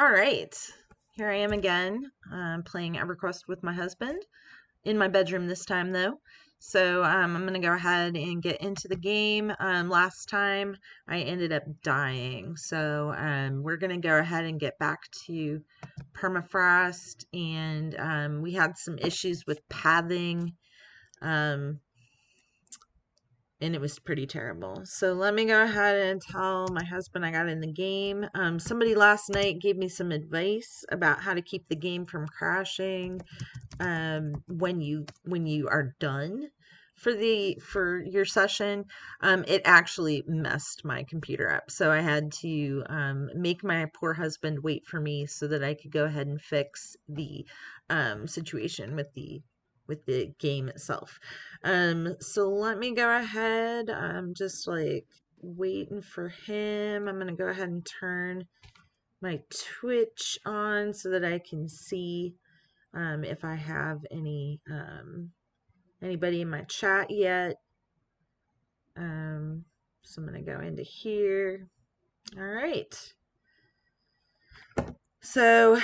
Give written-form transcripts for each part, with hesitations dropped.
All right. Here I am again, playing Everquest with my husband in my bedroom this time, though. So I'm going to go ahead and get into the game. Last time I ended up dying. So we're going to go ahead and get back to Permafrost. And we had some issues with pathing. Um, and it was pretty terrible. So let me go ahead and tell my husband I got in the game. Somebody last night gave me some advice about how to keep the game from crashing when you are done for your session. It actually messed my computer up, so I had to make my poor husband wait for me so that I could go ahead and fix the situation with the game itself. So let me go ahead. I'm just like waiting for him. I'm gonna go ahead and turn my Twitch on so that I can see if I have anybody in my chat yet. So I'm gonna go into here. All right. So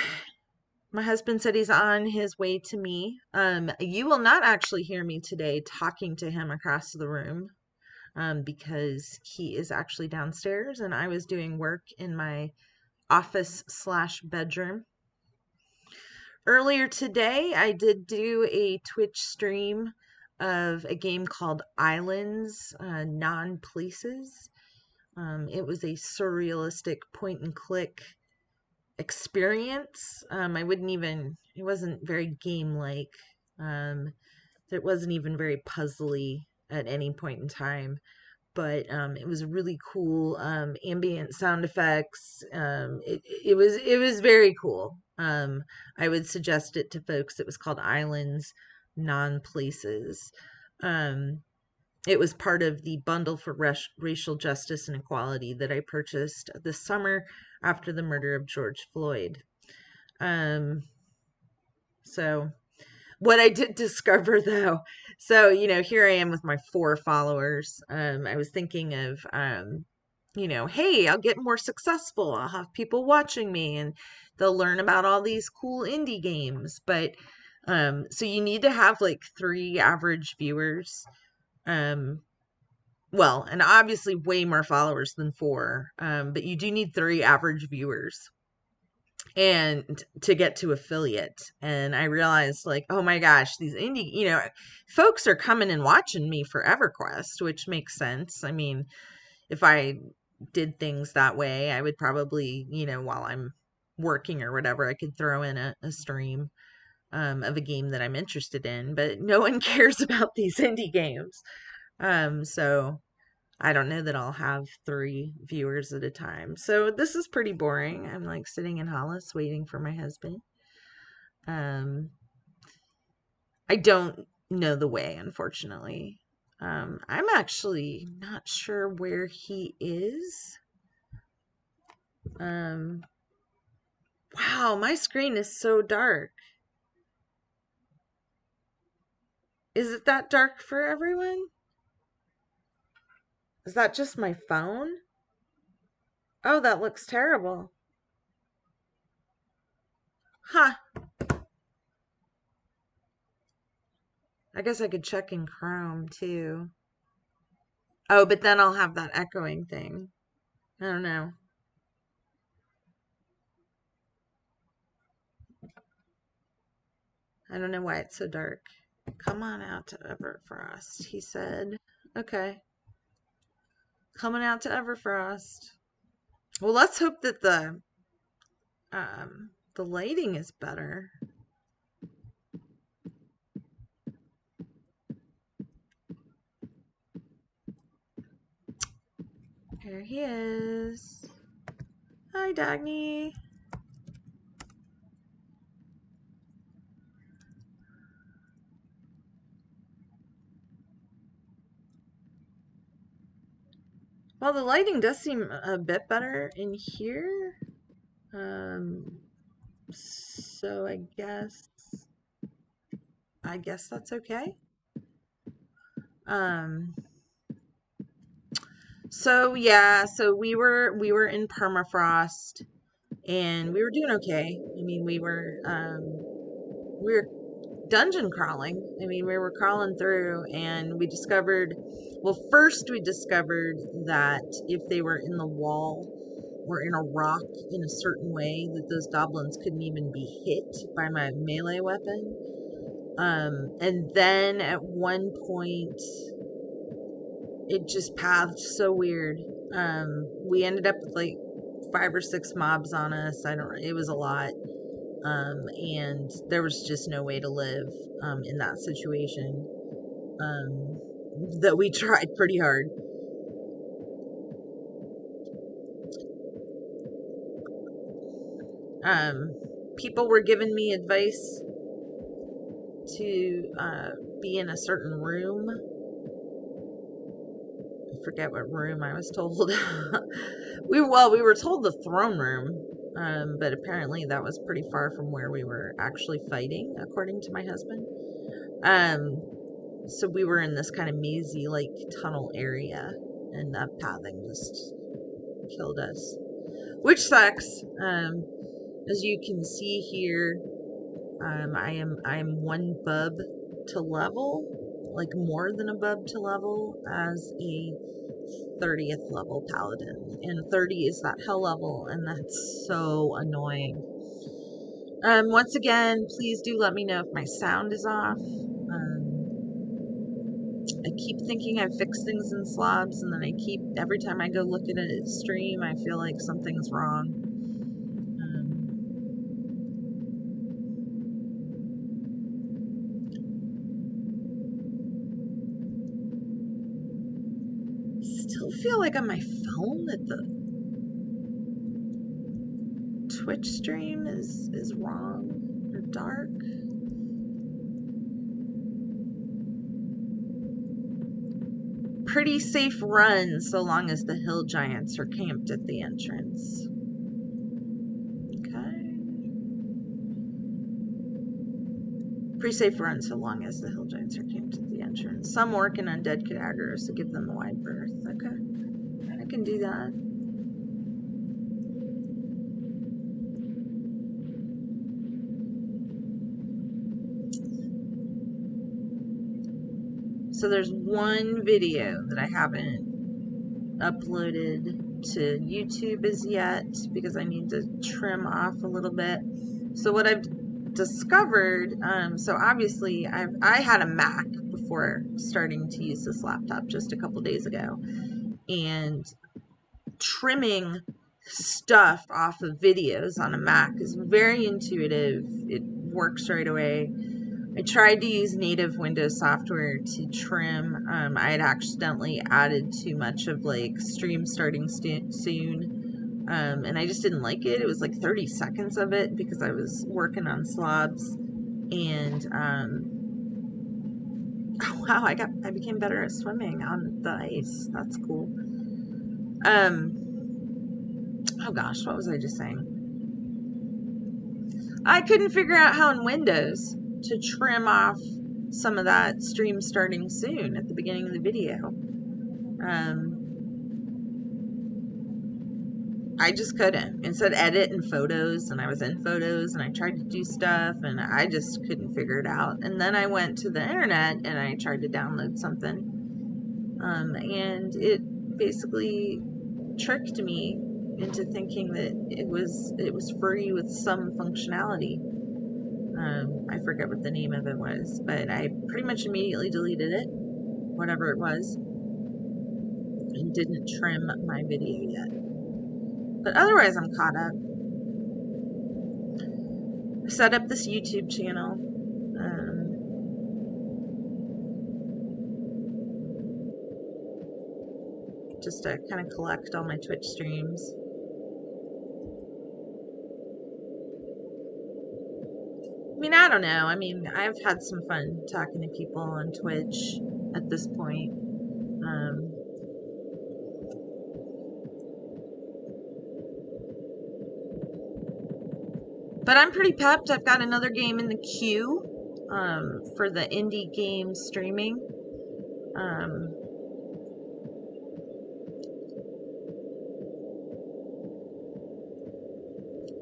my husband said he's on his way to me. You will not actually hear me today talking to him across the room, because he is actually downstairs and I was doing work in my office slash bedroom. Earlier today, I did do a Twitch stream of a game called Islands, Non-Places. It was a surrealistic point and click experience. It wasn't very game-like. Um, it wasn't even very puzzly at any point in time, but it was really cool. Ambient sound effects. It was very cool. I would suggest it to folks. It was called Islands, Non-Places. Um, it was part of the bundle for racial justice and equality that I purchased this summer after the murder of George Floyd. Um, so what I did discover though, so here I am with my 4 followers. I was thinking of hey, I'll get more successful. I'll have people watching me and they'll learn about all these cool indie games. But so you need to have like 3 average viewers. Um well, and obviously way more followers than 4. But you do need 3 average viewers and to get to affiliate. And I realized, like, oh my gosh, these indie folks are coming and watching me for EverQuest, which makes sense. I mean, if I did things that way, I would probably, while I'm working or whatever, I could throw in a stream of a game that I'm interested in, but no one cares about these indie games. So I don't know that I'll have 3 viewers at a time. So this is pretty boring. I'm like sitting in Hollis waiting for my husband. Um, I don't know the way, unfortunately. I'm actually not sure where he is. Um, wow, my screen is so dark. Is it that dark for everyone? Is that just my phone? Oh, that looks terrible. Huh. I guess I could check in Chrome too. Oh, but then I'll have that echoing thing. I don't know. I don't know why it's so dark. Come on out to Everfrost, he said. Okay. Coming out to Everfrost. Well, let's hope that the lighting is better. Here he is. Hi, Dagny. Well, the lighting does seem a bit better in here. So I guess that's okay. Um, so yeah, so we were in Permafrost and we were doing okay. I mean, we were dungeon crawling. I mean, we were crawling through, and we discovered, well, first we discovered that if they were in the wall or in a rock in a certain way, that those goblins couldn't even be hit by my melee weapon. And then at one point, it just pathed so weird. We ended up with like 5 or 6 mobs on us. It was a lot. And there was just no way to live, in that situation. That we tried pretty hard. People were giving me advice to, be in a certain room. I forget what room I was told. we were told the throne room, but apparently that was pretty far from where we were actually fighting, according to my husband. So we were in this kind of mazy, like, tunnel area, and that pathing just killed us, which sucks. As you can see here, I am 1 bub to level, like more than a bub to level, as a 30th level paladin, and 30 is that hell level, and that's so annoying. Once again, please do let me know if my sound is off. I keep thinking I've fixed things in slobs, and then every time I go look at a stream, I feel like something's wrong. Still feel like on my phone that the Twitch stream is wrong or dark. Pretty safe run so long as the hill giants are camped at the entrance. Okay. Pretty safe run so long as the hill giants are camped at the entrance. Some orc and undead could aggro us to give them a wide berth. Okay. I can do that. So there's one video that I haven't uploaded to YouTube as yet because I need to trim off a little bit. So what I've discovered, so obviously I had a Mac before starting to use this laptop just a couple days ago, and trimming stuff off of videos on a Mac is very intuitive. It works right away. I tried to use native Windows software to trim. I had accidentally added too much of like stream starting soon, and I just didn't like it. It was like 30 seconds of it because I was working on slobs, and oh wow, I became better at swimming on the ice. That's cool. Oh gosh, what was I just saying? I couldn't figure out how in Windows to trim off some of that stream starting soon at the beginning of the video. I just couldn't. It said edit and photos, and I was in photos, and I tried to do stuff, and I just couldn't figure it out. And then I went to the internet, and I tried to download something, and it basically tricked me into thinking that it was free with some functionality. I forget what the name of it was, but I pretty much immediately deleted it, whatever it was, and didn't trim my video yet. But otherwise, I'm caught up. I set up this YouTube channel. Just to kind of collect all my Twitch streams. I mean, I don't know. I mean, I've had some fun talking to people on Twitch at this point. But I'm pretty pepped. I've got another game in the queue for the indie game streaming.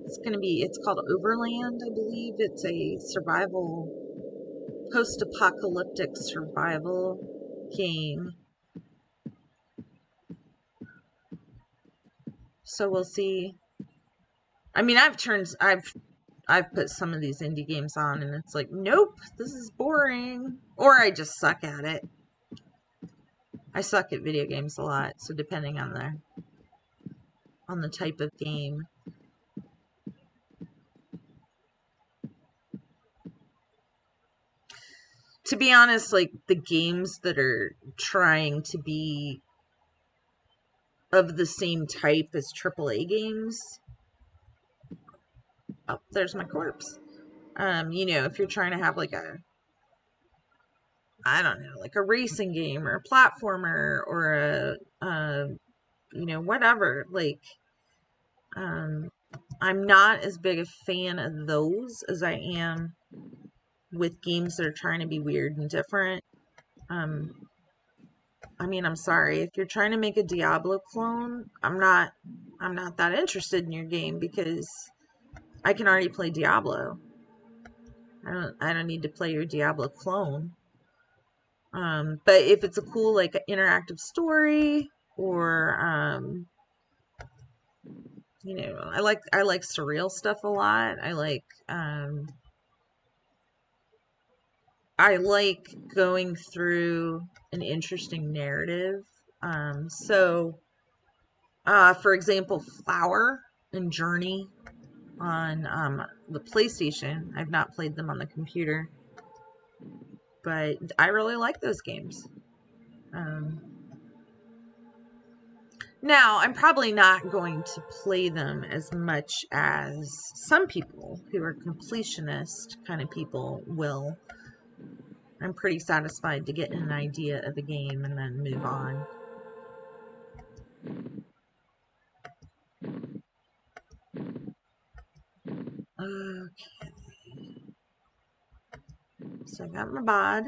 It's called Overland, I believe. It's a post-apocalyptic survival game. So we'll see. I mean, I've put some of these indie games on and it's like, nope, this is boring. Or I just suck at it. I suck at video games a lot, so depending on the type of game. To be honest, like the games that are trying to be of the same type as AAA games. Oh, there's my corpse. If you're trying to have like I don't know, like a racing game or a platformer or whatever. Like, I'm not as big a fan of those as I am with games that are trying to be weird and different. I'm sorry, if you're trying to make a Diablo clone, I'm not that interested in your game because I can already play Diablo. I don't need to play your Diablo clone. But if it's a cool like interactive story or I like surreal stuff a lot. I like going through an interesting narrative. For example, Flower and Journey on the PlayStation. I've not played them on the computer, but I really like those games. Now, I'm probably not going to play them as much as some people who are completionist kind of people will. I'm pretty satisfied to get an idea of a game and then move on. Okay. So I got my bod.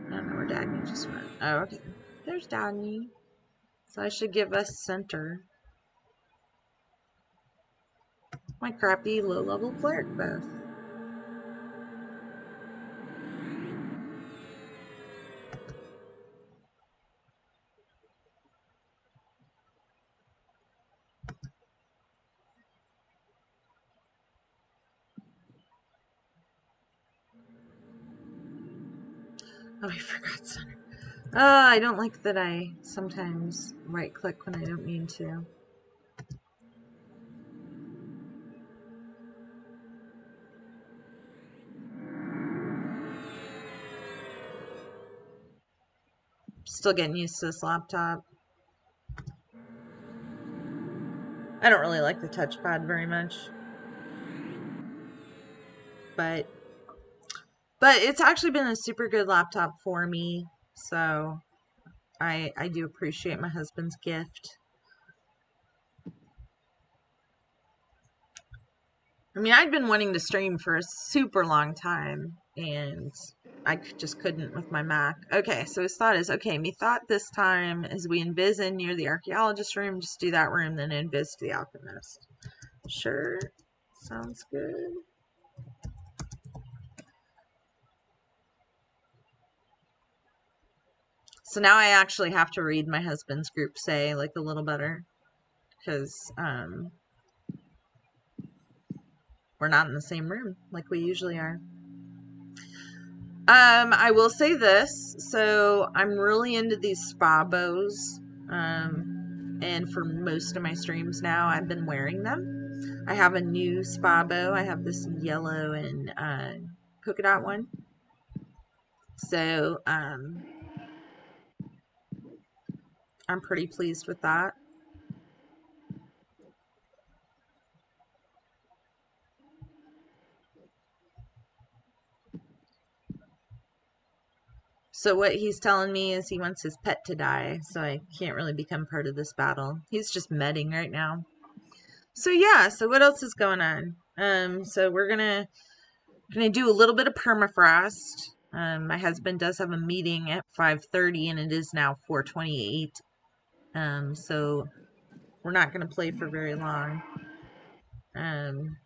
I don't know where Dagny just went. Oh, okay. There's Dagny. So I should give us center. My crappy low-level cleric buff. Oh, I forgot center. I don't like that I sometimes right-click when I don't mean to. Still getting used to this laptop. I don't really like the touchpad very much. But it's actually been a super good laptop for me. So I do appreciate my husband's gift. I mean, I'd been wanting to stream for a super long time, and I just couldn't with my Mac. Okay, so his thought is, okay, me thought this time as we invis in near the archaeologist room, just do that room, then invis to the alchemist. Sure, sounds good. So now I actually have to read my husband's group say like a little better, because we're not in the same room like we usually are. I will say this. So I'm really into these spa bows. And for most of my streams now, I've been wearing them. I have a new spa bow. I have this yellow and polka dot one. So I'm pretty pleased with that. So what he's telling me is he wants his pet to die, so I can't really become part of this battle. He's just medding right now. So yeah, so what else is going on? So we're gonna do a little bit of permafrost. My husband does have a meeting at 5:30, and it is now 4:28. So we're not going to play for very long. Um,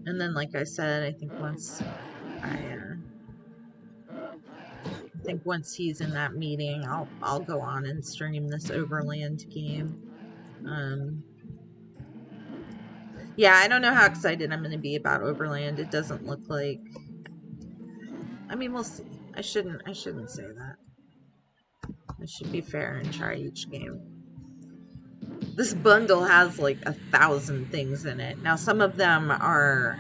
and then, like I said, I think once he's in that meeting, I'll go on and stream this Overland game. Um, yeah, I don't know how excited I'm going to be about Overland. It doesn't look like. I mean, we'll see. I shouldn't say that. I should be fair and try each game. This bundle has like 1,000 things in it. Now, some of them are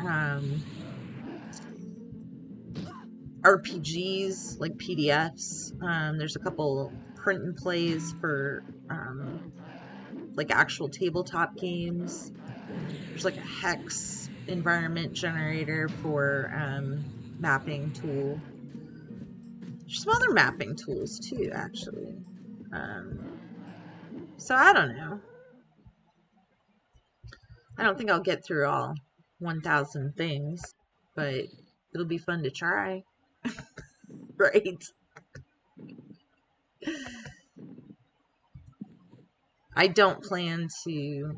RPGs, like PDFs. There's a couple print and plays for like actual tabletop games. There's like a hex environment generator for mapping tool. There's some other mapping tools too, actually. Um, so I don't know. I don't think I'll get through all 1,000 things, but it'll be fun to try, right? I don't plan to.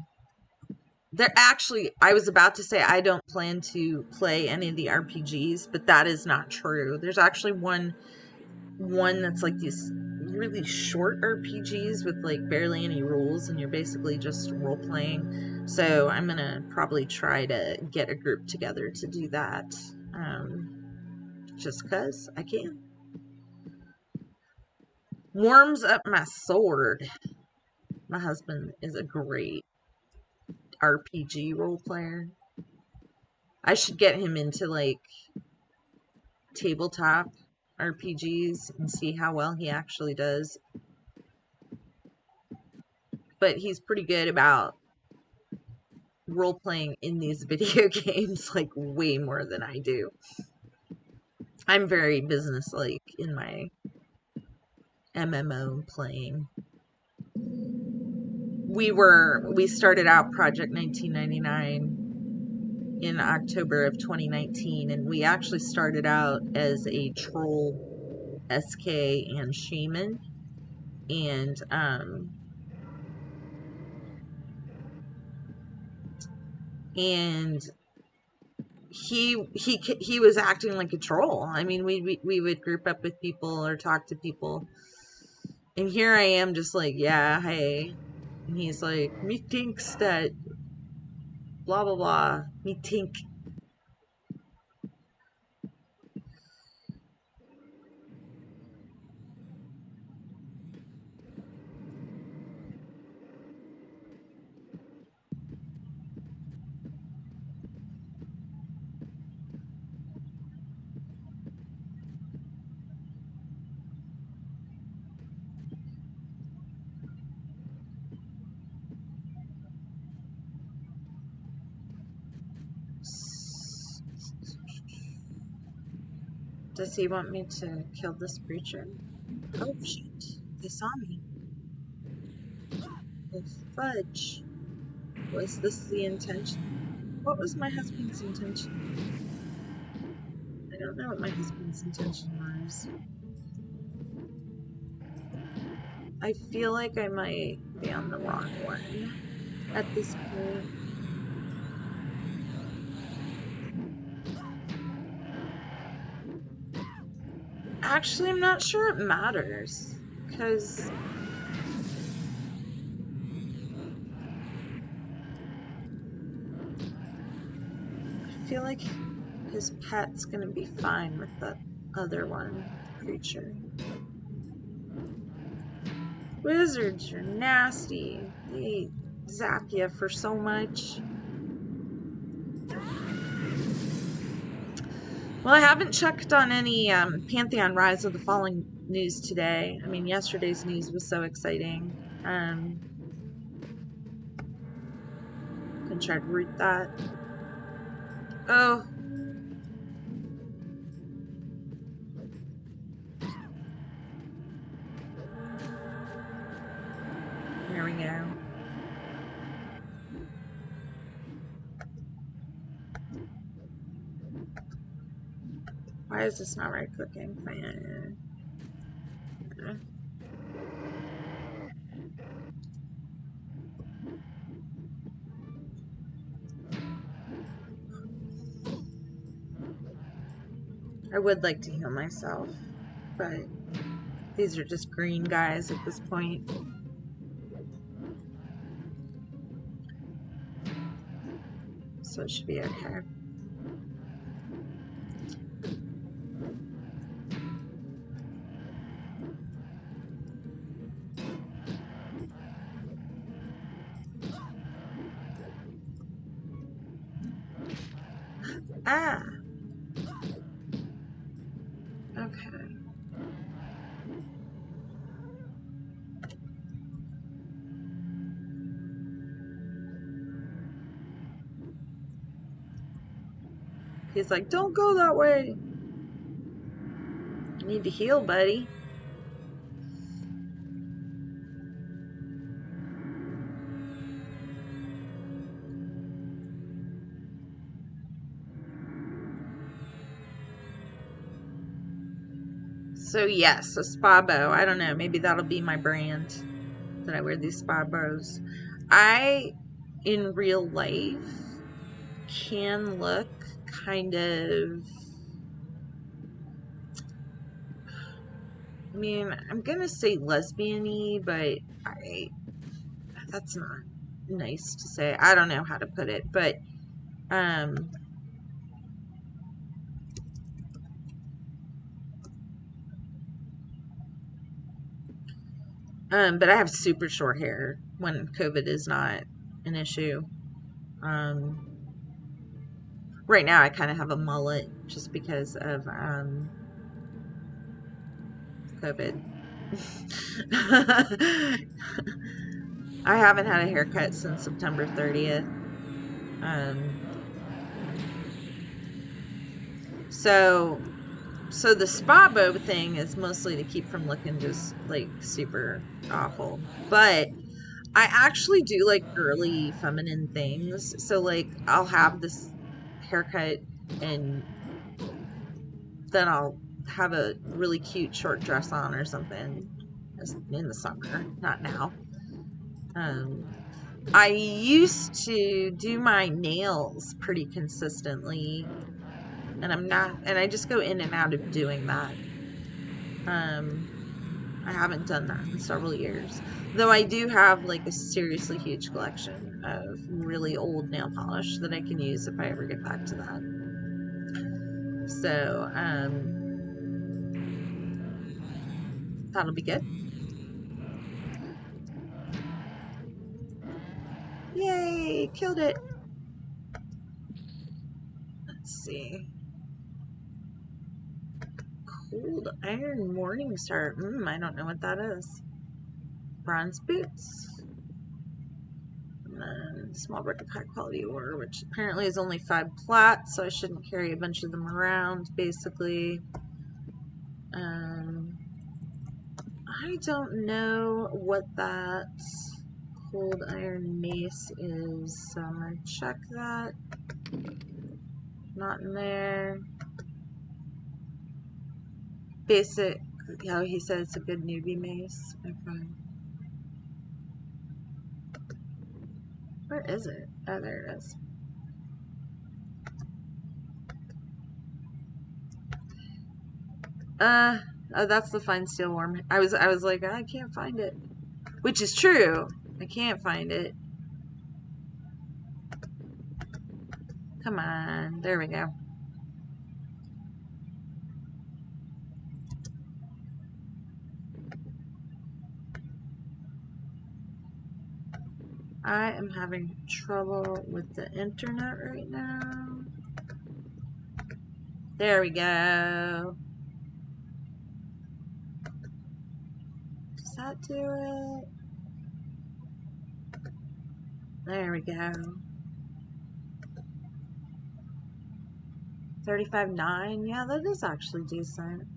There actually, I was about to say I don't plan to play any of the RPGs, but that is not true. There's actually one that's like these really short RPGs with like barely any rules, and you're basically just role playing. So I'm gonna probably try to get a group together to do that, just cause I can. Warms up my sword. My husband is a great RPG role player. I should get him into like tabletop RPGs and see how well he actually does. But he's pretty good about role playing in these video games, like way more than I do. I'm very business-like in my MMO playing. We started out Project 1999 in October of 2019, and we actually started out as a troll, SK, and shaman, and and he was acting like a troll. I mean, we would group up with people or talk to people, and here I am just like, yeah, hey, and he's like, me thinks that blah blah blah, me think. Does he want me to kill this creature? Oh shit, they saw me. Oh fudge. Was this the intention? What was my husband's intention? I don't know what my husband's intention was. I feel like I might be on the wrong one at this point. Actually, I'm not sure it matters, because I feel like his pet's gonna be fine with the other one, creature. Wizards are nasty. They zap you for so much. Well, I haven't checked on any Pantheon Rise of the Fallen news today. I mean, yesterday's news was so exciting. Can try to root that. Oh. There we go. Why is this not right clicking? I would like to heal myself, but these are just green guys at this point. So it should be okay. Ah! Okay. He's like, don't go that way. You need to heal, buddy. So yes, a spa bow. I don't know. Maybe that'll be my brand. That I wear these spa bows. I, in real life, can look kind of... I mean, I'm gonna say lesbian-y, but that's not nice to say. I don't know how to put it, but um but I have super short hair when COVID is not an issue. Um right now I kind of have a mullet just because of COVID. I haven't had a haircut since September 30th. Um so the spa bow thing is mostly to keep from looking just like super awful. But I actually do like girly feminine things. So like I'll have this haircut and then I'll have a really cute short dress on or something in the summer, not now. Um I used to do my nails pretty consistently and I just go in and out of doing that. Um I haven't done that in several years. Though I do have like a seriously huge collection of really old nail polish that I can use if I ever get back to that. So, that'll be good. Yay! Killed it! Let's see. Cold Iron Morningstar. I don't know what that is. Bronze boots. And then small brick of high quality ore, which apparently is only 5 plat, so I shouldn't carry a bunch of them around, basically. I don't know what that cold iron mace is, so I'm gonna check that. Not in there. Basic. Oh, he said it's a good newbie mace. Okay. Where is it? Oh, there it is. Oh, that's the fine steel worm. I was like, I can't find it. Which is true. I can't find it. Come on. There we go. I am having trouble with the internet right now. There we go. Does that do it? There we go. 35.9. Yeah, that is actually decent.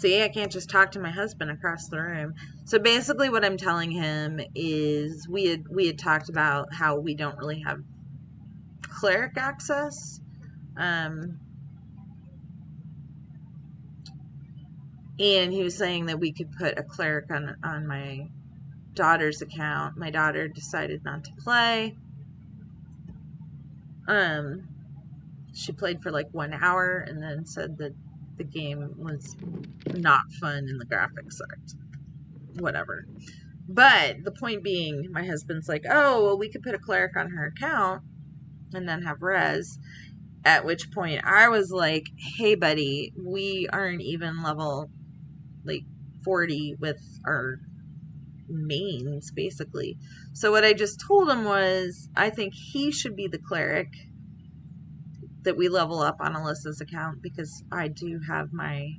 See, I can't just talk to my husband across the room. So basically what I'm telling him is we had talked about how we don't really have cleric access. And he was saying that we could put a cleric on my daughter's account. My daughter decided not to play. She played for like 1 hour and then said that the game was not fun and the graphics sucked. Whatever. But the point being, my husband's like, oh, well, we could put a cleric on her account and then have res. At which point I was like, hey, buddy, we aren't even level like 40 with our mains, basically. So what I just told him was, I think he should be the cleric that we level up on Alyssa's account, because I do have my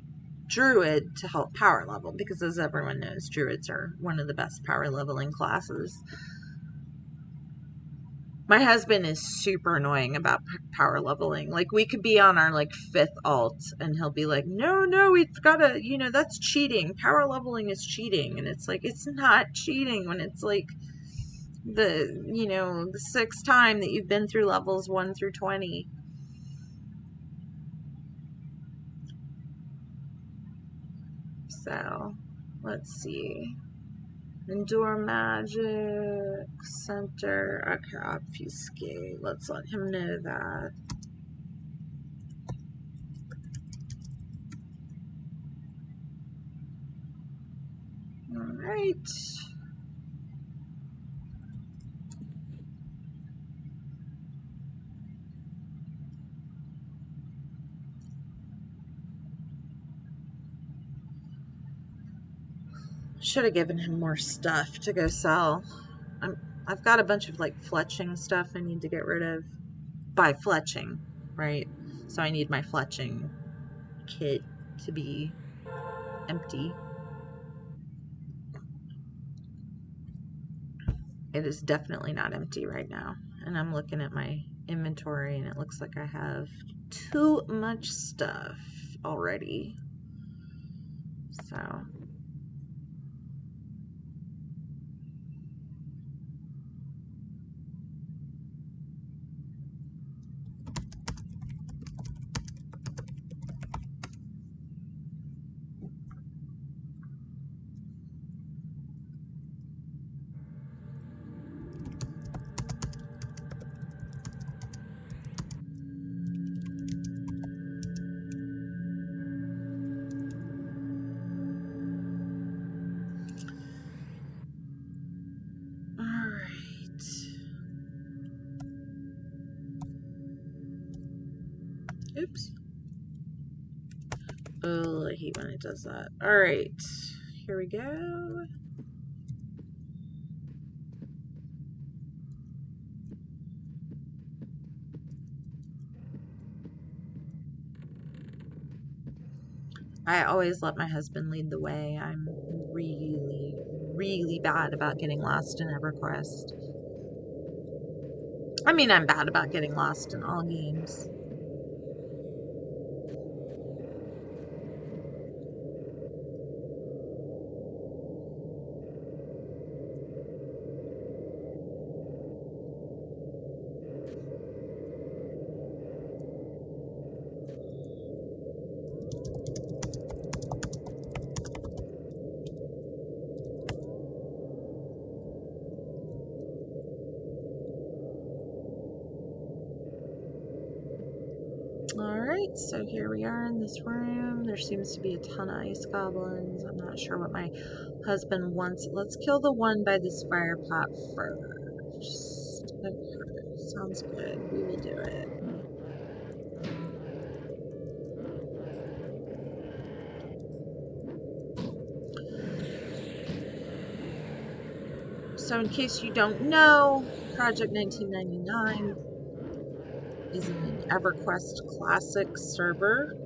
druid to help power level, because as everyone knows, druids are one of the best power leveling classes. My husband is super annoying about power leveling. Like, we could be on our like 5th alt and he'll be like, no, we've gotta, that's cheating. Power leveling is cheating. And it's like, it's not cheating when it's like the 6th time that you've been through levels 1 through 20. So, let's see. Endure magic, center, okay, obfuscate. Let's let him know that. Alright. Should have given him more stuff to go sell. I've got a bunch of like fletching stuff I need to get rid of. By fletching, right? So I need my fletching kit to be empty. It is definitely not empty right now. And I'm looking at my inventory and it looks like I have too much stuff already. So oops. Oh, I hate when it does that. Alright, here we go. I always let my husband lead the way. I'm really, really bad about getting lost in Everquest. I mean, I'm bad about getting lost in all games. Alright, so here we are in this room. There seems to be a ton of ice goblins. I'm not sure what my husband wants. Let's kill the one by this fire pot first. Okay, sounds good. We will do it. So in case you don't know, Project 1999 is an Everquest Classic server.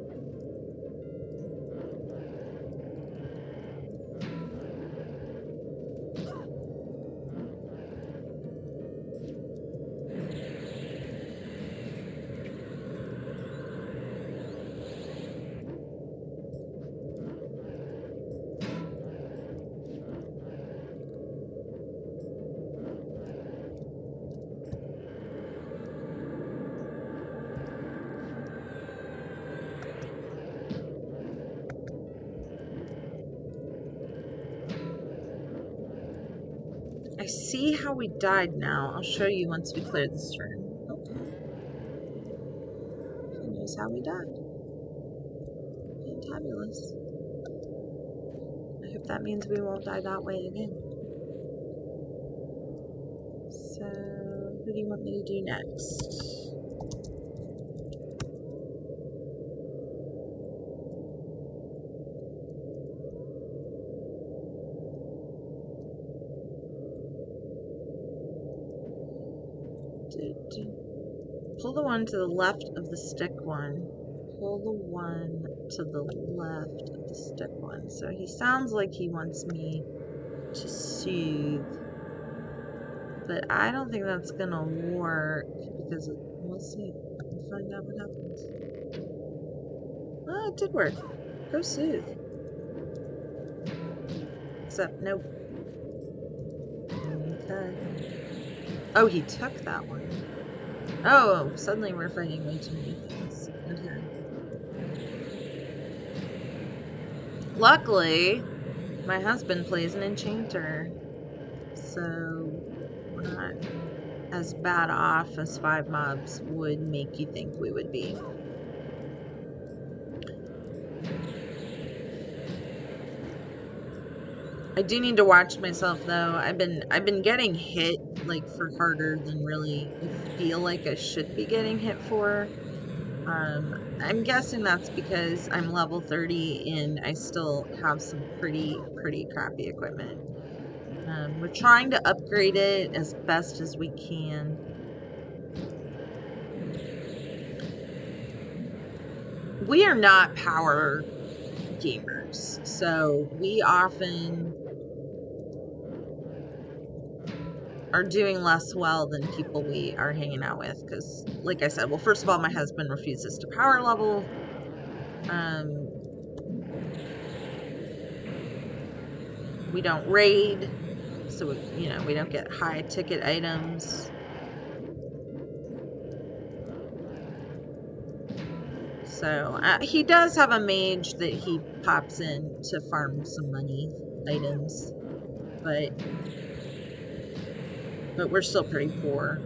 I see how we died now. I'll show you once we clear this turn. Okay. He knows how we died. Fantabulous. I hope that means we won't die that way again. So, who do you want me to do next? Pull the one to the left of the stick one. Pull the one to the left of the stick one. So he sounds like he wants me to soothe. But I don't think that's gonna work because we'll see. We'll find out what happens. Oh, it did work. Go soothe. Except, nope. Okay. Oh, he took that one. Oh, suddenly we're fighting way too many things. Okay. Luckily, my husband plays an enchanter, so we're not as bad off as 5 mobs would make you think we would be. I do need to watch myself though. I've been getting hit like for harder than really I feel like I should be getting hit for. I'm guessing that's because I'm level 30 and I still have some pretty crappy equipment. We're trying to upgrade it as best as we can. We are not power gamers, so we often are doing less well than people we are hanging out with, because like I said, well, first of all, my husband refuses to power level. We don't raid, so you know, we don't get high ticket items. So he does have a mage that he pops in to farm some money items, but we're still pretty poor.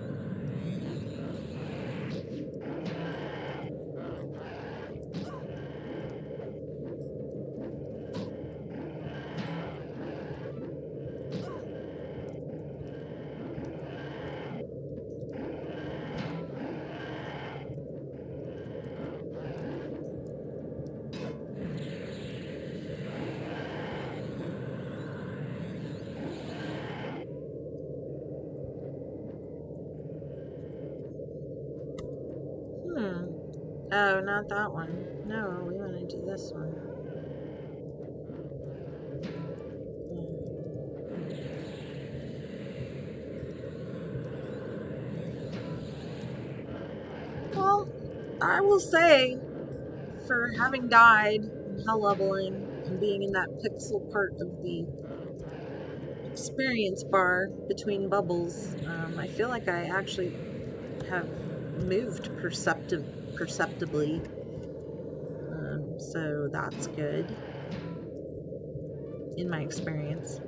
Oh, not that one. No, we want to do this one. Well, I will say, for having died and hell leveling and being in that pixel part of the experience bar between bubbles, I feel like I actually have moved perceptibly. So that's good in my experience.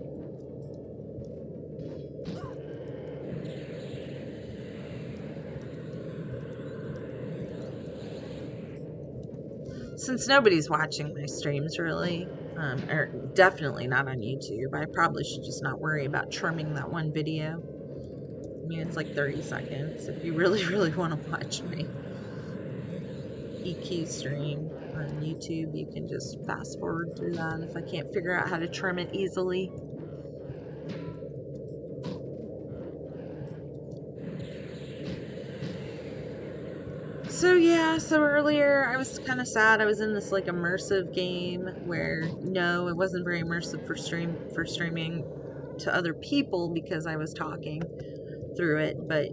Since nobody's watching my streams really, or definitely not on YouTube, I probably should just not worry about trimming that one video. I mean, it's like 30 seconds. If you really, really want to watch my EQ stream on YouTube, you can just fast forward through that if I can't figure out how to trim it easily. So yeah, so earlier I was kind of sad. I was in this like immersive game where no, it wasn't very immersive for streaming to other people because I was talking through it, but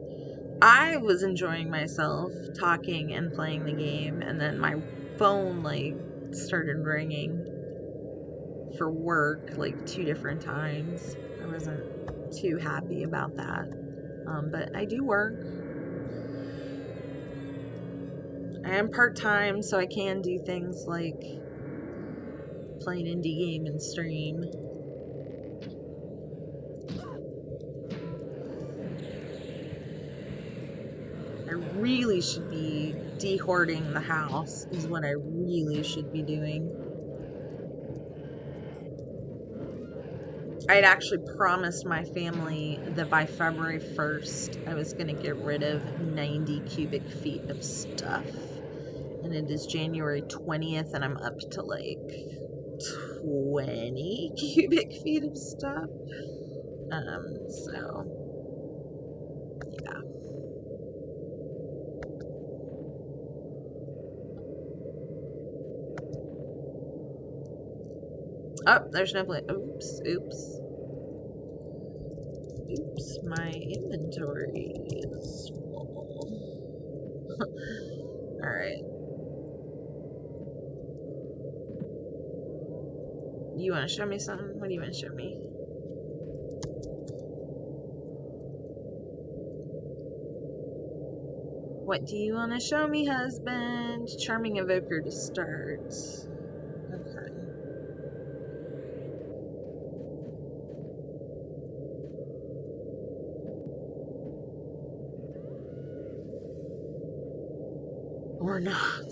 I was enjoying myself talking and playing the game, and then my phone like started ringing for work like 2 different times. I wasn't too happy about that. But I do work. I am part-time, so I can do things like play an indie game and stream. I really should be de-hoarding the house is what I really should be doing. I'd actually promised my family that by February 1st, I was going to get rid of 90 cubic feet of stuff. And it is January 20th, and I'm up to like 20 cubic feet of stuff. So, yeah. Oh, there's no place. Oops, oops. Oops, my inventory is full. Alright. You want to show me something? What do you want to show me? What do you want to show me, husband? Charming evoker to start. Okay. Or not.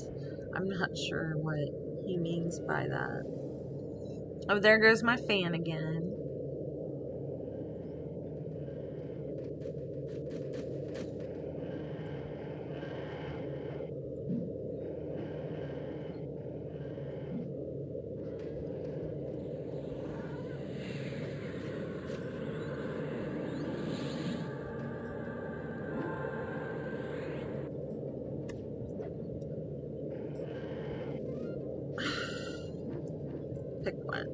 I'm not sure what he means by that. Oh, there goes my fan again. Pick one.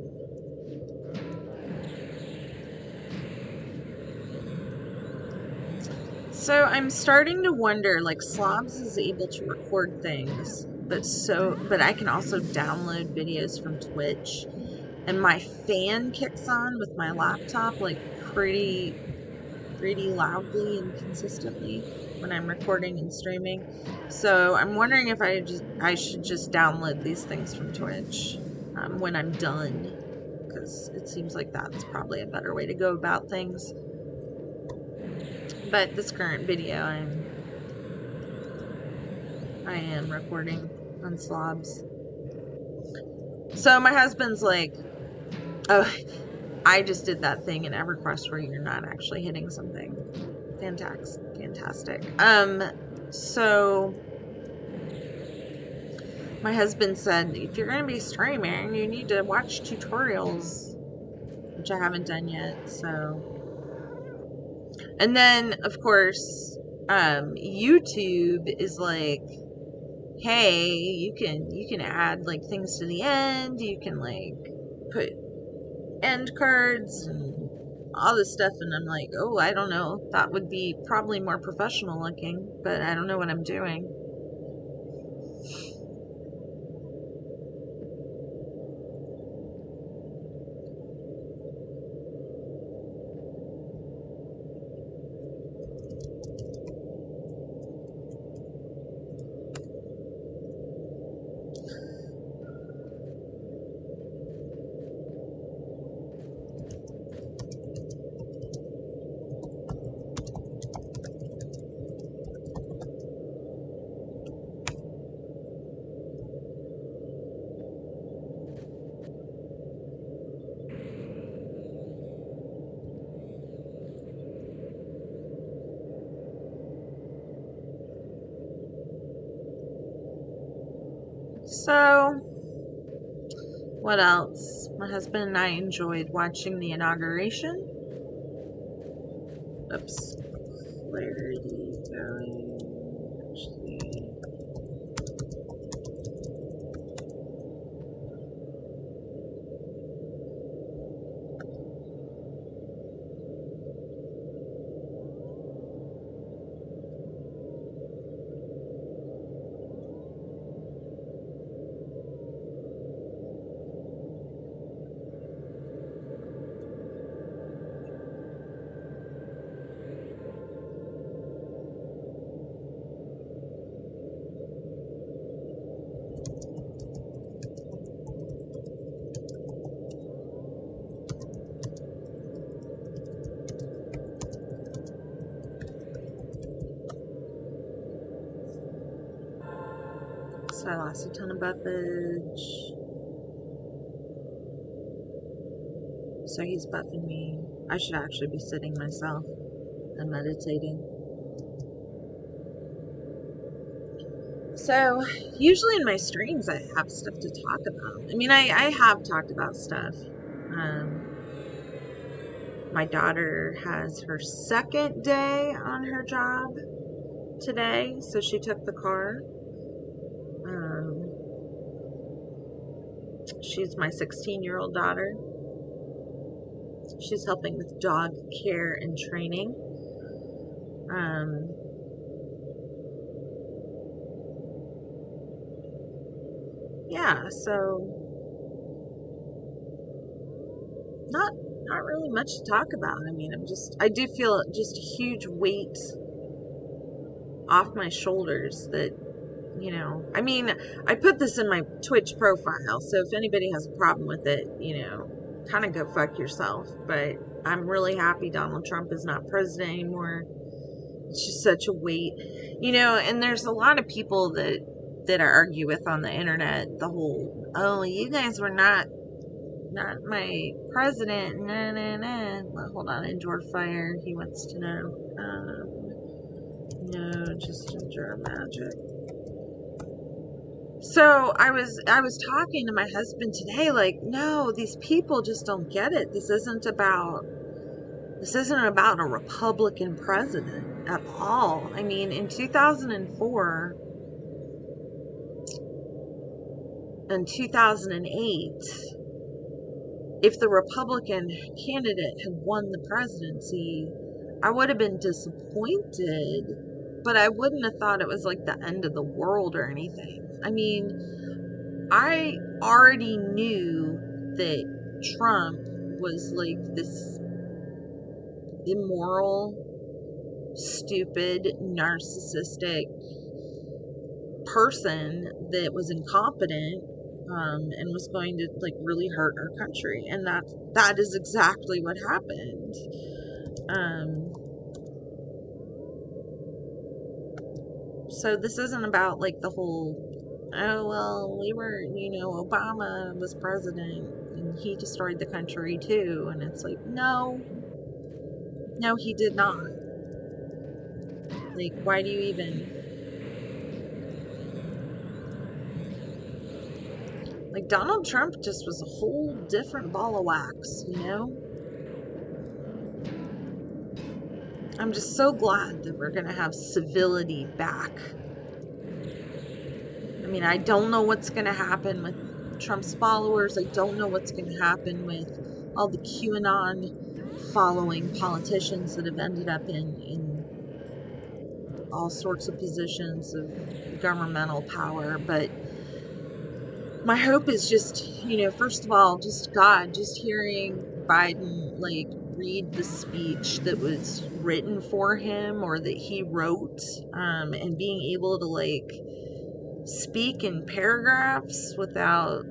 So I'm starting to wonder, like Slobs is able to record things, but I can also download videos from Twitch, and my fan kicks on with my laptop like pretty loudly and consistently when I'm recording and streaming. So I'm wondering if I should just download these things from Twitch when I'm done, because it seems like that's probably a better way to go about things. But this current video I am recording on Slobs. So my husband's like, oh, I just did that thing in Everquest where you're not actually hitting something. Fantastic. So my husband said, if you're going to be streaming, you need to watch tutorials, which I haven't done yet. So, and then of course, YouTube is like, hey, you can add like things to the end. You can like put end cards and all this stuff. And I'm like, oh, I don't know. That would be probably more professional looking, but I don't know what I'm doing. So, what else? My husband and I enjoyed watching the inauguration. Oops. Clarity going. Actually. So I lost a ton of buffage. So he's buffing me. I should actually be sitting myself and meditating. So usually in my streams I have stuff to talk about. I mean, I have talked about stuff. My daughter has her second day on her job today, so she took the car. She's my 16-year-old daughter. She's helping with dog care and training. Yeah, so not really much to talk about. I mean, I do feel just a huge weight off my shoulders that, I mean, I put this in my Twitch profile, so if anybody has a problem with it, kind of go fuck yourself. But I'm really happy Donald Trump is not president anymore. It's just such a weight, and there's a lot of people that I argue with on the internet, the whole, oh, you guys were not my president, nah, nah, nah. Well, hold on, Endure Fire, he wants to know. No, just Endure Magic. So I was talking to my husband today, like, no, these people just don't get it. This isn't about a Republican president at all. I mean, in 2004 and 2008, if the Republican candidate had won the presidency, I would have been disappointed, but I wouldn't have thought it was like the end of the world or anything. I mean, I already knew that Trump was like this immoral, stupid, narcissistic person that was incompetent, and was going to like really hurt our country, and that is exactly what happened. So this isn't about like the whole, oh well, we were, Obama was president and he destroyed the country too, and it's like, no, he did not. Like, why do you even, like, Donald Trump just was a whole different ball of wax, I'm just so glad that we're going to have civility back. I mean, I don't know what's going to happen with Trump's followers. I don't know what's going to happen with all the QAnon following politicians that have ended up in all sorts of positions of governmental power. But my hope is just, first of all, just God, just hearing Biden, like, read the speech that was written for him or that he wrote, and being able to, like, speak in paragraphs without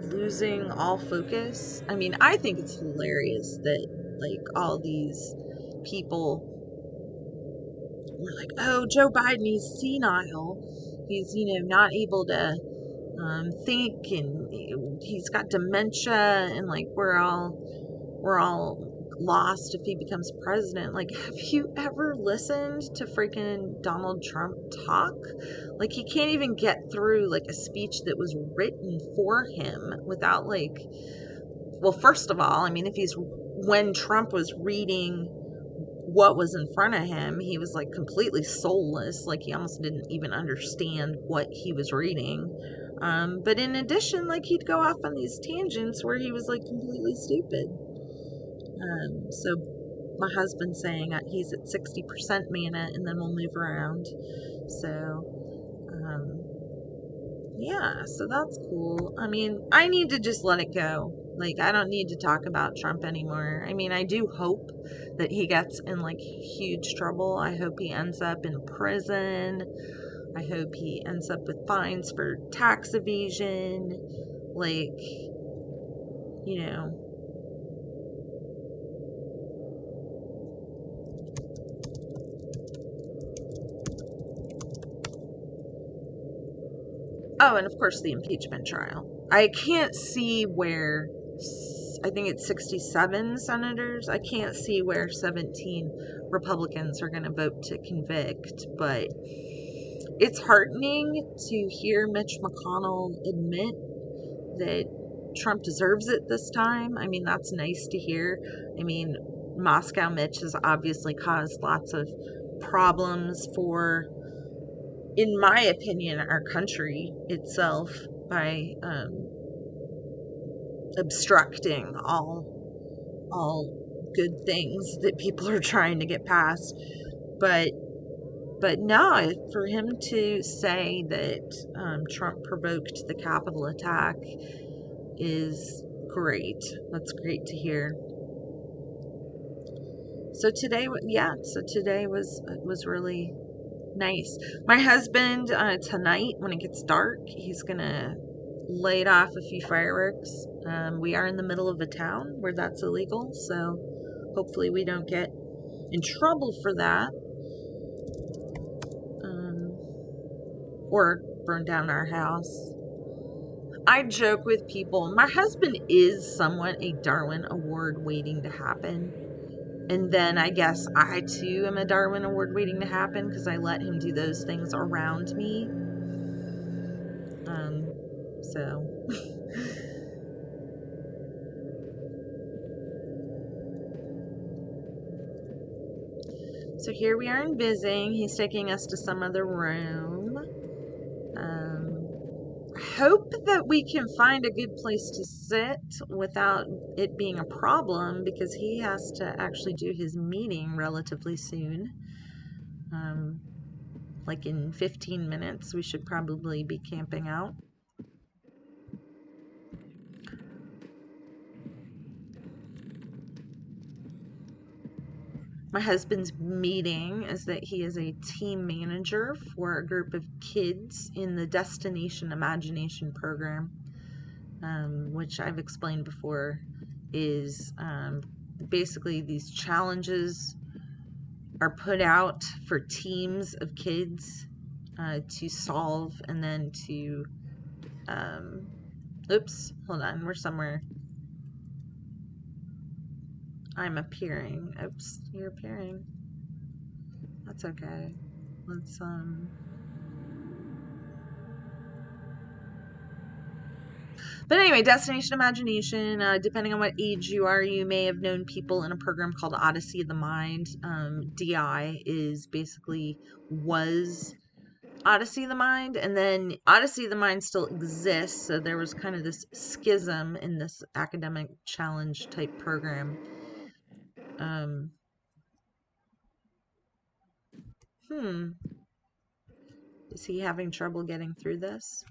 losing all focus. I mean, I think it's hilarious that, like, all these people were like, oh, Joe Biden, he's senile. He's, not able to think, and he's got dementia, and like we're all lost if he becomes president. Like, have you ever listened to freaking Donald Trump talk? Like, he can't even get through like a speech that was written for him without, like, well, first of all, I mean, when Trump was reading what was in front of him, he was like completely soulless, like he almost didn't even understand what he was reading. But in addition, like, he'd go off on these tangents where he was like completely stupid. So my husband's saying he's at 60% mana and then we'll move around. So, yeah, so that's cool. I mean, I need to just let it go. Like, I don't need to talk about Trump anymore. I mean, I do hope that he gets in like huge trouble. I hope he ends up in prison. I hope he ends up with fines for tax evasion. Like, Oh, and of course the impeachment trial. I can't see where, I think it's 67 senators. I can't see where 17 Republicans are going to vote to convict, but it's heartening to hear Mitch McConnell admit that Trump deserves it this time. I mean, that's nice to hear. I mean, Moscow Mitch has obviously caused lots of problems for, in my opinion, our country itself by obstructing all good things that people are trying to get past. But no, for him to say that Trump provoked the Capitol attack is great. That's great to hear. So today, yeah, so today was really nice. My husband, tonight when it gets dark, he's gonna light off a few fireworks. We are in the middle of a town where that's illegal, so hopefully we don't get in trouble for that, or burn down our house. I joke with people. My husband is somewhat a Darwin Award waiting to happen. And then I guess I too am a Darwin Award waiting to happen because I let him do those things around me. So so here we are in visiting. He's taking us to some other room. I hope that we can find a good place to sit without it being a problem because he has to actually do his meeting relatively soon. Like in 15 minutes, we should probably be camping out. My husband's meeting is that he is a team manager for a group of kids in the Destination Imagination program, which I've explained before is basically these challenges are put out for teams of kids to solve and then to oops, hold on, we're somewhere. I'm appearing. Oops, you're appearing. That's okay. Let's But anyway, Destination Imagination, depending on what age you are, you may have known people in a program called Odyssey of the Mind. DI is basically was Odyssey of the Mind, and then Odyssey of the Mind still exists, so there was kind of this schism in this academic challenge type program. Um, is he having trouble getting through this?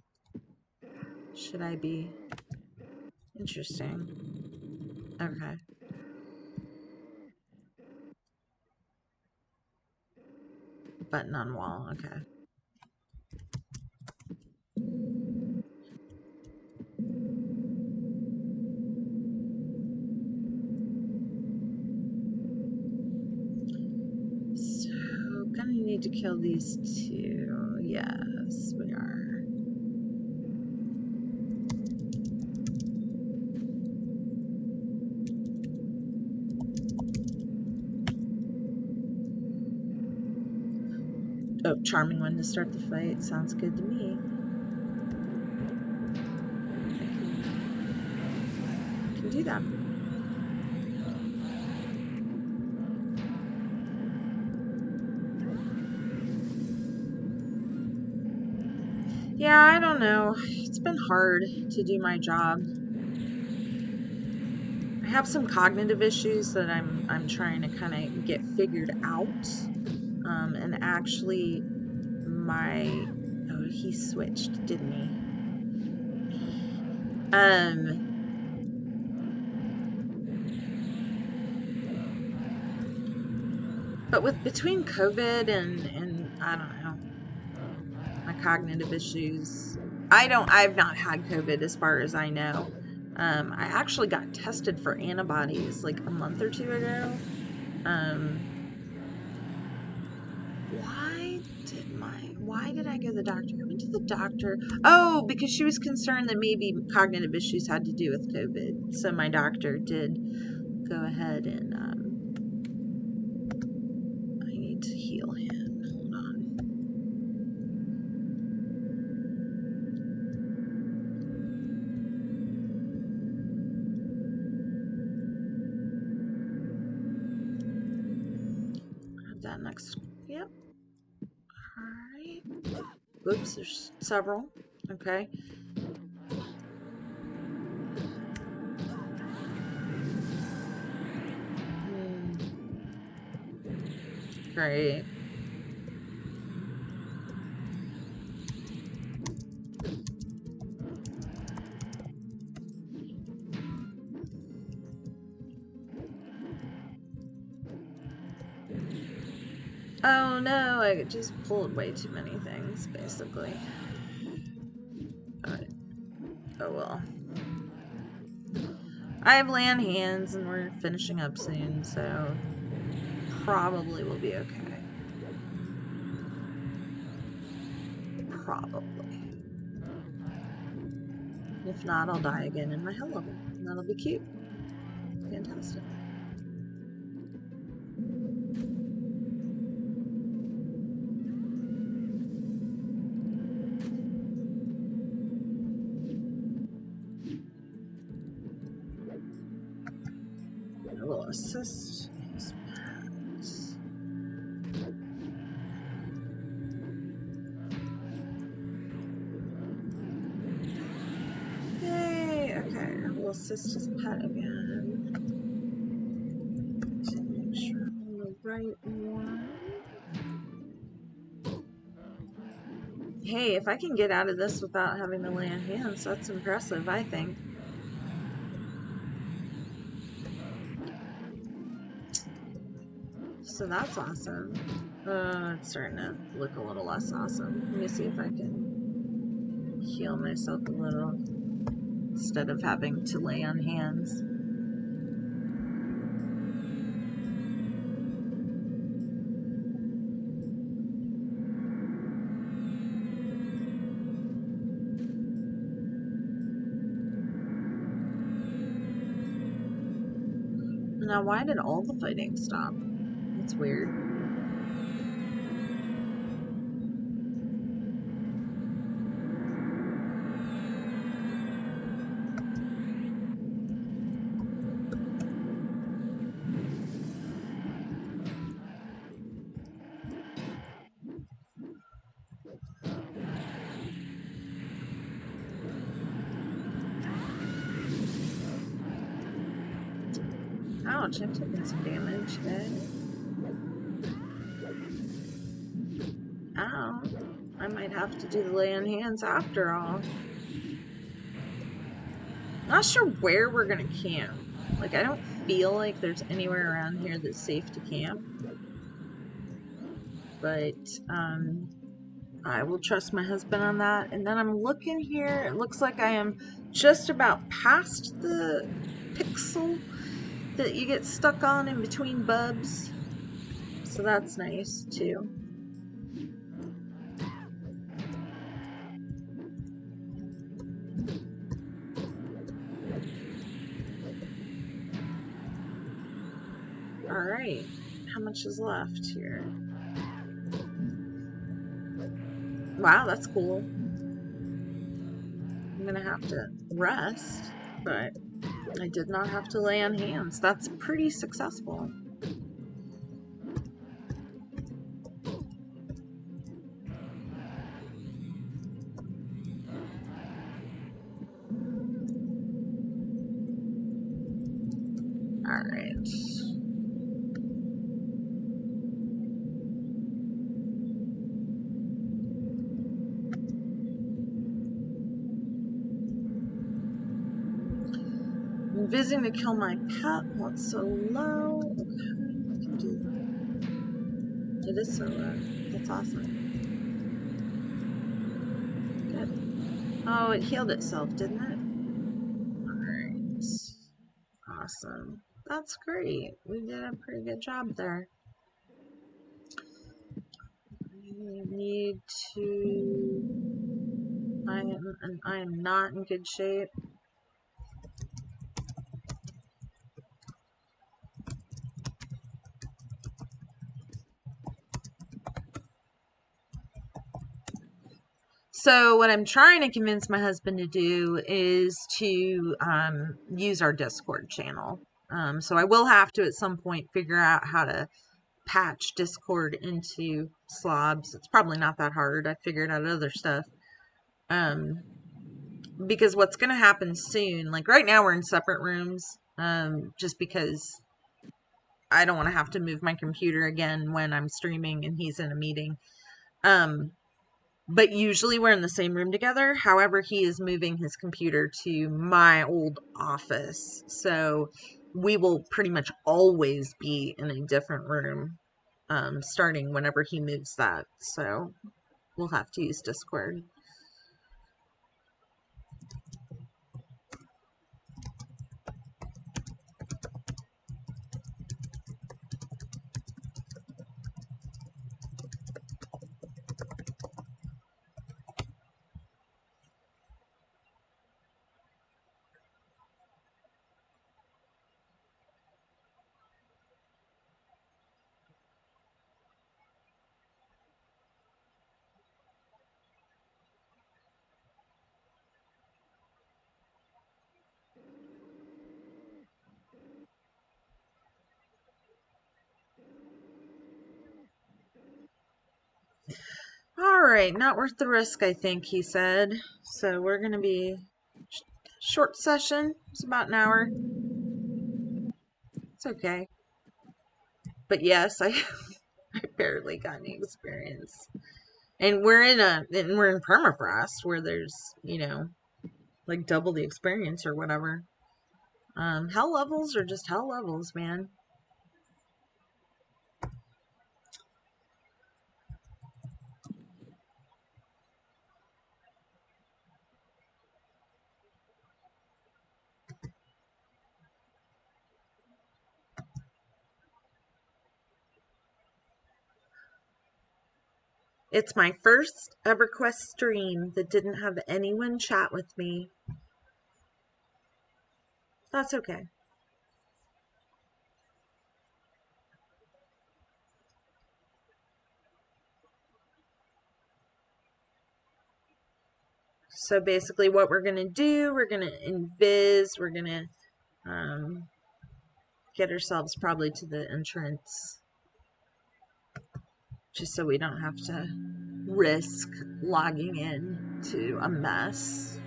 Should I be? Interesting. Okay. Button on wall. Okay. So, gonna need to kill these two. Yes, we are. Oh, charming one to start the fight. Sounds good to me. I can do that. Yeah, I don't know. It's been hard to do my job. I have some cognitive issues that I'm trying to kind of get figured out. And actually, he switched, didn't he? But with between COVID and I don't know, my cognitive issues. I've not had COVID as far as I know. I actually got tested for antibodies like a month or two ago. Why Why did I go to the doctor? I went to the doctor. Oh, because she was concerned that maybe cognitive issues had to do with COVID. So my doctor did go ahead and, I need to heal him. Hold on. Have that next. Yep. Alright. Oops, there's several. Okay. Great. Oh no, I just pulled way too many things, basically. But, oh well. I have land hands and we're finishing up soon, so probably we'll be okay. Probably. If not, I'll die again in my hell level. And that'll be cute. Fantastic. I will assist his pets. Yay! Okay, I will assist his pet again. To make sure I'm on the right one. Hey, if I can get out of this without having to lay on hands, that's impressive, I think. So that's awesome. It's starting to look a little less awesome. Let me see if I can heal myself a little instead of having to lay on hands. Now, why did all the fighting stop? That's weird. Ouch, I'm taking some damage. Okay. Ow. I might have to do the lay on hands after all. Not sure where we're gonna camp. Like, I don't feel like there's anywhere around here that's safe to camp. But, I will trust my husband on that. And then I'm looking here. It looks like I am just about past the pixel that you get stuck on in between bubs. So that's nice, too. Alright. How much is left here? Wow, that's cool. I'm gonna have to rest, but I did not have to lay on hands. That's pretty successful. Alright. I'm visiting to kill my pet. What's so low? Okay, I can do that. It is so low. That's awesome. Good. Oh, it healed itself, didn't it? Alright. Awesome. That's great. We did a pretty good job there. need to. I am not in good shape. So what I'm trying to convince my husband to do is to use our Discord channel. So I will have to at some point figure out how to patch Discord into slobs. It's probably not that hard. I figured out other stuff. Um, because what's going to happen soon, like right now we're in separate rooms, just because I don't want to have to move my computer again when I'm streaming and he's in a meeting. Um, but usually we're in the same room together. However, he is moving his computer to my old office. So we will pretty much always be in a different room, starting whenever he moves that. So we'll have to use Discord. All right, not worth the risk, I think he said. So we're going to be short session. It's about an hour. It's okay. But yes, I barely got any experience. And we're in Permafrost where there's, like double the experience or whatever. Hell levels are just hell levels, man. It's my first Everquest stream that didn't have anyone chat with me. That's okay. So basically what we're going to do, we're going to invis, we're going to get ourselves probably to the entrance just so we don't have to risk logging in to a mess.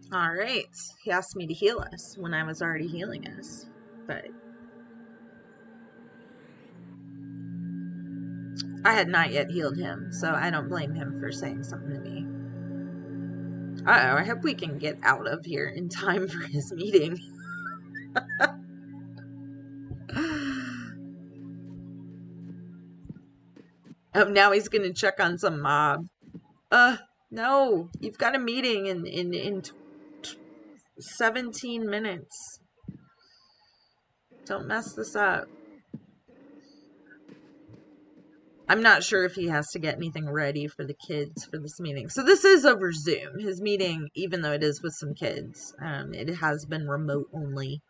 All right. He asked me to heal us when I was already healing us. But I had not yet healed him, so I don't blame him for saying something to me. Uh-oh, I hope we can get out of here in time for his meeting. Oh, now he's gonna check on some mob. No. You've got a meeting in 17 minutes. Don't mess this up. I'm not sure if he has to get anything ready for the kids for this meeting. So this is over Zoom. His meeting, even though it is with some kids, it has been remote only,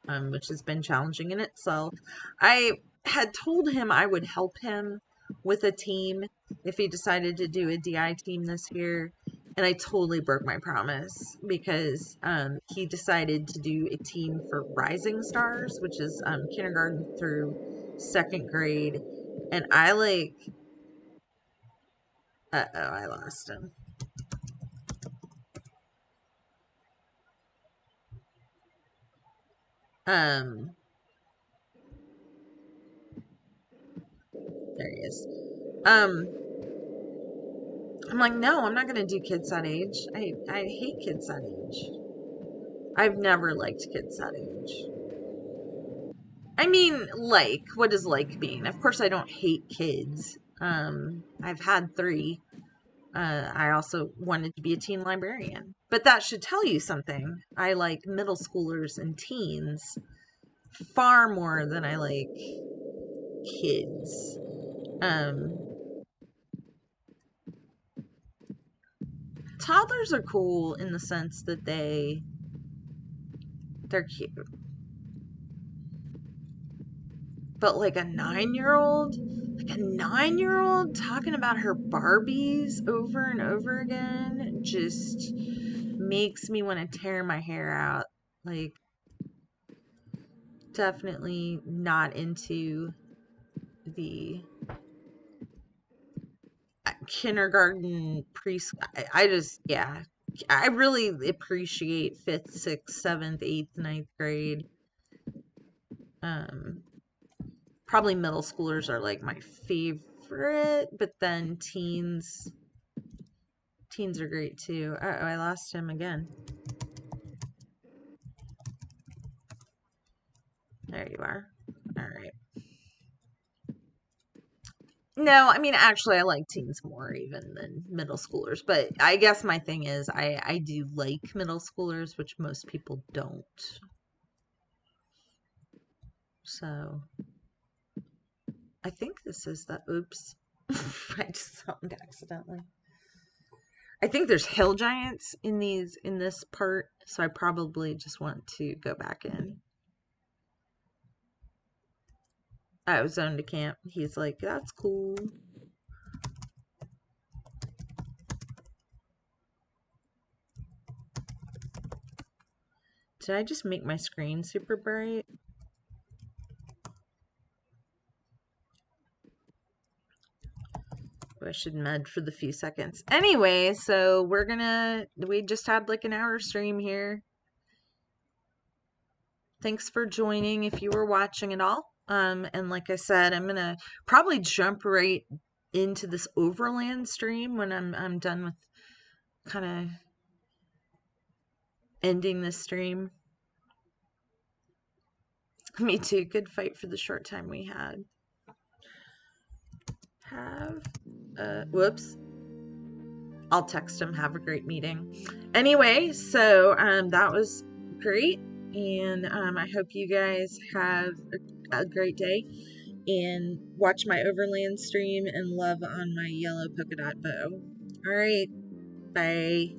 which has been challenging in itself. I had told him I would help him with a team if he decided to do a DI team this year. And I totally broke my promise because he decided to do a team for Rising Stars, which is kindergarten through second grade. And I I lost him. Um, there he is. Um, I'm like, no, I'm not going to do kids that age. I hate kids that age. I've never liked kids that age. I mean, like, what does like mean? Of course, I don't hate kids. I've had three. I also wanted to be a teen librarian. But that should tell you something. I like middle schoolers and teens far more than I like kids. Um, Toddlers are cool in the sense that they're cute. But like a 9-year-old, talking about her Barbies over and over again just makes me want to tear my hair out. Like, definitely not into the kindergarten preschool. I just, yeah. I really appreciate fifth, sixth, seventh, eighth, ninth grade. Um, Probably middle schoolers are like my favorite, but then teens are great too. Oh, I lost him again. There you are. All right. No, I mean actually I like teens more even than middle schoolers, but I guess my thing is I do like middle schoolers, which most people don't. So I think this is the oops. I just saw it accidentally. I think there's hill giants in this part, so I probably just want to go back in. I was zoned to camp. He's like, that's cool. Did I just make my screen super bright? I should med for the few seconds. Anyway, so we just had like an hour stream here. Thanks for joining if you were watching at all. And like I said, I'm gonna probably jump right into this overland stream when I'm done with kind of ending this stream. Me too. Good fight for the short time we had. Whoops. I'll text him. Have a great meeting. Anyway, so that was great, and I hope you guys have a great day. And watch my overland stream and love on my yellow polka dot bow. All right, bye.